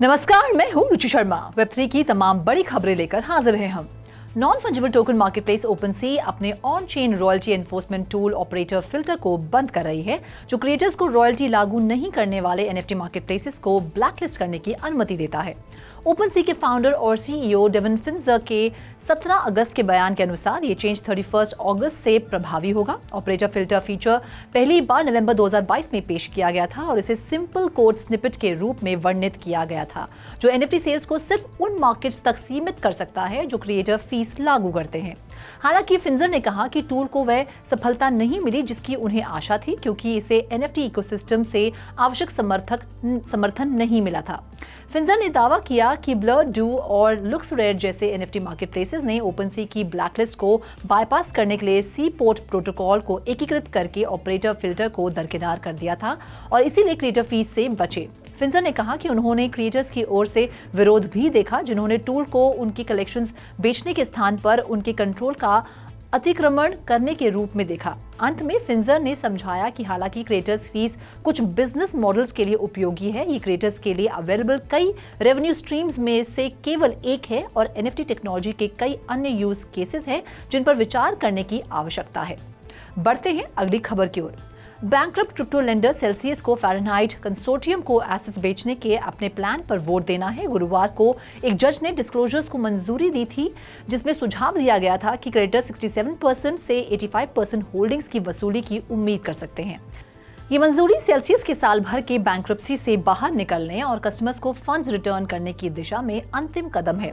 नमस्कार, मैं हूं रुचि शर्मा। वेब3 की तमाम बड़ी खबरें लेकर हाजिर हैं हम। Non fungible token marketplace OpenSea अपने on chain royalty enforcement tool operator filter को बंद कर रही है, जो क्रिएटर्स को रॉयल्टी लागू नहीं करने वाले एनएफटी मार्केटप्लेसेस को ब्लैकलिस्ट करने की अनुमति देता है। ओपनसी के फाउंडर और सीईओ डेविन फिंजर के 17 अगस्त के बयान के अनुसार ये चेंज 31 अगस्त से प्रभावी होगा। ऑपरेटर फिल्टर फीचर पहली बार नवंबर 2022 में पेश किया गया था और इसे सिंपल कोड स्निपेट के रूप में वर्णित किया गया था, जो एनएफटी सेल्स को सिर्फ उन मार्केट्स तक सीमित कर सकता है जो क्रिएटर फीस लागू करते हैं। हालांकि फिंजर ने कहा कि टूल को वह सफलता नहीं मिली जिसकी उन्हें आशा थी, क्योंकि इसे एनएफटी इकोसिस्टम से आवश्यक समर्थन नहीं मिला था। फिंजर ने दावा किया कि ब्लर डू और लुक्स रेयर जैसे एनएफटी मार्केटप्लेसेस ने ओपनसी की ब्लैकलिस्ट को बाईपास करने के लिए सी पोर्ट प्रोटोकॉल को एकीकृत करके ऑपरेटर फिल्टर को दरकिनार कर दिया था और इसीलिए क्रिएटर फीस से बचे। फिंजर ने कहा कि उन्होंने क्रिएटर्स की ओर से विरोध भी देखा, जिन्होंने टूल को उनकी कलेक्शंस बेचने के स्थान पर उनके कंट्रोल का अतिक्रमण करने के रूप में देखा। अंत में फिंजर ने समझाया कि हालांकि क्रिएटर्स फीस कुछ बिजनेस मॉडल्स के लिए उपयोगी है, ये क्रिएटर्स के लिए अवेलेबल कई रेवेन्यू स्ट्रीम्स में से केवल एक है और एनएफटी टेक्नोलॉजी के कई अन्य यूज केसेस हैं जिन पर विचार करने की आवश्यकता है। बढ़ते हैं अगली खबर की ओर। बैंकक्रप्ट क्रिप्टो लेंडर सेल्सियस को फ़ारेनहाइट कंसोर्टियम को एसेट्स बेचने के अपने प्लान पर वोट देना है। गुरुवार को एक जज ने डिस्क्लोजर्स को मंजूरी दी थी, जिसमें सुझाव दिया गया था कि क्रेडिटर 67% से 85% होल्डिंग्स की वसूली की उम्मीद कर सकते हैं। ये मंजूरी सेल्सियस के साल भर के बैंकरप्सी से बाहर निकलने और कस्टमर्स को फंड्स रिटर्न करने की दिशा में अंतिम कदम है।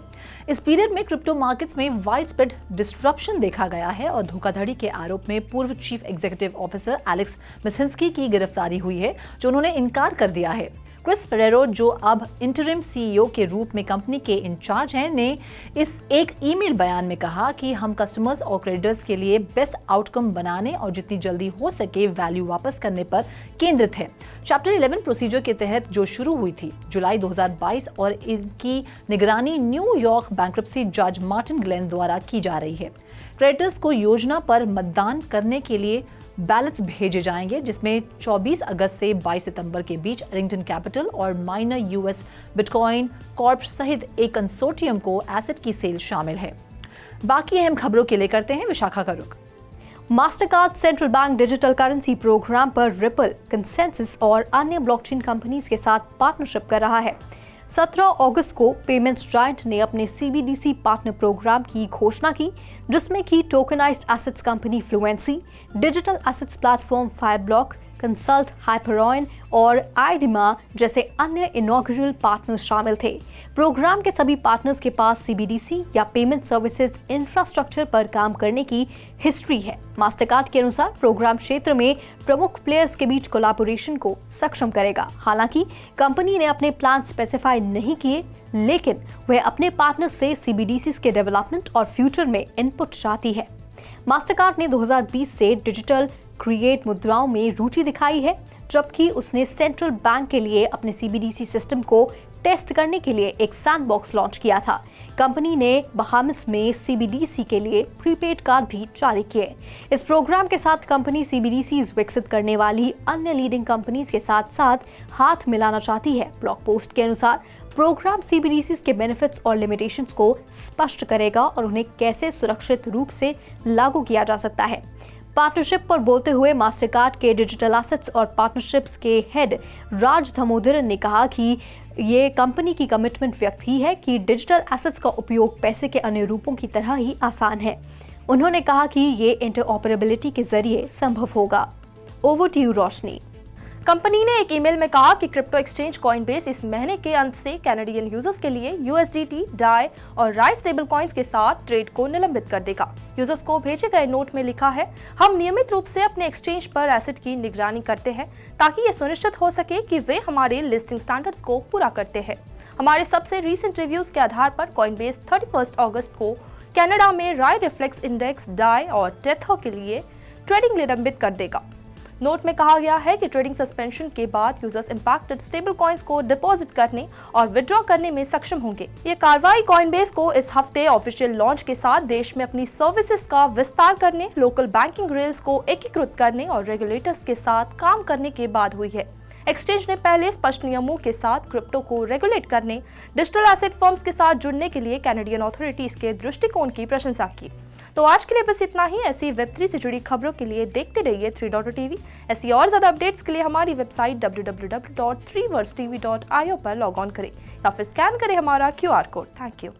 इस पीरियड में क्रिप्टो मार्केट्स में वाइड स्प्रेड डिस्ट्रप्शन देखा गया है और धोखाधड़ी के आरोप में पूर्व चीफ एग्जीक्यूटिव ऑफिसर एलेक्स मिसिंस्की की गिरफ्तारी हुई है, जो उन्होंने इनकार कर दिया है। क्रिस फेरेरो, जो अब इंटरिम सीईओ के रूप में कंपनी के इंचार्ज हैं, ने इस एक ईमेल बयान में कहा कि हम कस्टमर्स और क्रेडिटर्स के लिए बेस्ट आउटकम बनाने और जितनी जल्दी हो सके वैल्यू वापस करने पर केंद्रित है। चैप्टर 11 प्रोसीजर के तहत जो शुरू हुई थी जुलाई 2022 और इनकी निगरानी न्यूयॉर्क बैंक्रप्सी जज मार्टिन ग्लेन द्वारा की जा रही है। क्रेडिटर्स को योजना पर मतदान करने के लिए बैलेट्स भेजे जाएंगे, जिसमें 24 अगस्त से 22 सितंबर के बीच अरिंगटन कैपिटल और माइनर यूएस बिटकॉइन कॉर्प सहित एक कंसोर्टियम को एसेट की सेल शामिल है। बाकी अहम खबरों के लिए करते हैं विशाखा का रुख। Mastercard central bank digital currency program पर रिपल, कंसेंसस और अन्य ब्लॉकचेन कंपनीज के साथ पार्टनरशिप कर रहा है। 17 अगस्त को पेमेंट्स जायंट ने अपने सीबीडीसी पार्टनर प्रोग्राम की घोषणा की, जिसमें की tokenized assets company Fluency, digital assets platform Fireblock, Consult, हाइपरॉइन और आईडिमा जैसे अन्य इनॉग्रेल पार्टनर्स शामिल थे। प्रोग्राम के सभी पार्टनर्स के पास सीबीडीसी या पेमेंट सर्विसेज इंफ्रास्ट्रक्चर पर काम करने की हिस्ट्री है। मास्टरकार्ड के अनुसार प्रोग्राम क्षेत्र में प्रमुख प्लेयर्स के बीच कोलैबोरेशन को सक्षम करेगा। हालांकि कंपनी ने अपने प्लान स्पेसिफाई नहीं किए, लेकिन वह अपने पार्टनर्स से सीबीडीसी के डेवलपमेंट और फ्यूचर में इनपुट चाहती है। मास्टरकार्ड ने 2020 से डिजिटल क्रिएट मुद्राओं में रुचि दिखाई है, जबकि उसने सेंट्रल बैंक के लिए अपने सीबीडीसी सिस्टम को टेस्ट करने के लिए एक सैंडबॉक्स लॉन्च किया था। कंपनी ने बहामस में सीबीडीसी के लिए प्रीपेड कार्ड भी जारी किए। इस प्रोग्राम के साथ कंपनी सीबीडीसी विकसित करने वाली अन्य लीडिंग कंपनीज के साथ साथ हाथ मिलाना चाहती है। ब्लॉग पोस्ट के अनुसार प्रोग्राम सीबीडीसी के बेनिफिट्स और लिमिटेशंस को स्पष्ट करेगा और उन्हें कैसे सुरक्षित रूप से लागू किया जा सकता है। पार्टनरशिप पर बोलते हुए मास्टरकार्ड के डिजिटल एसेट्स और पार्टनरशिप्स के हेड राज दामोदरन ने कहा कि ये कंपनी की कमिटमेंट व्यक्त की है कि डिजिटल एसेट्स का उपयोग पैसे के अन्य रूपों की तरह ही आसान है। उन्होंने कहा कि ये इंटरऑपरेबिलिटी के जरिए संभव होगा। Over to you Roshni. Company ने एक ईमेल में कहा कि क्रिप्टो एक्सचेंज कॉइनबेस इस महीने के अंत से कैनेडियन यूजर्स के लिए यूएसडीटी, डाई और राइस स्टेबल कॉइन्स के साथ ट्रेड को निलंबित कर देगा। यूजर्स को भेजे गए नोट में लिखा है, हम नियमित रूप से अपने एक्सचेंज पर एसेट की निगरानी करते हैं ताकि ये सुनिश्चित हो सके कि वे हमारे लिस्टिंग स्टैंडर्ड्स को पूरा करते हैं। हमारे सबसे रीसेंट रिव्यूज के आधार पर कॉइनबेस 31 अगस्त को कनाडा में राई रिफ्लेक्स इंडेक्स, डाई और टेथर के लिए ट्रेडिंग निलंबित कर देगा। नोट में कहा गया है कि ट्रेडिंग सस्पेंशन के बाद यूजर्स इंपैक्टेड स्टेबल कॉइन्स को डिपॉजिट करने और विड्रॉ करने में सक्षम होंगे। ये कार्रवाई कॉइनबेस को इस हफ्ते ऑफिशियल लॉन्च के साथ देश में अपनी सर्विसेज का विस्तार करने, लोकल बैंकिंग रेल्स को एकीकृत करने और रेगुलेटर्स के साथ काम करने के बाद हुई है। एक्सचेंज ने पहले स्पष्ट नियमों के साथ क्रिप्टो को रेगुलेट करने, डिजिटल एसेट फर्म्स के साथ जुड़ने के लिए कैनेडियन अथॉरिटीज के दृष्टिकोण की प्रशंसा की। तो आज के लिए बस इतना ही। ऐसी वेब3 से जुड़ी खबरों के लिए देखते रहिए 3.TV। ऐसी और ज्यादा अपडेट्स के लिए हमारी वेबसाइट www.3versetv.io पर लॉग ऑन करें या फिर स्कैन करें हमारा QR कोड। Thank you.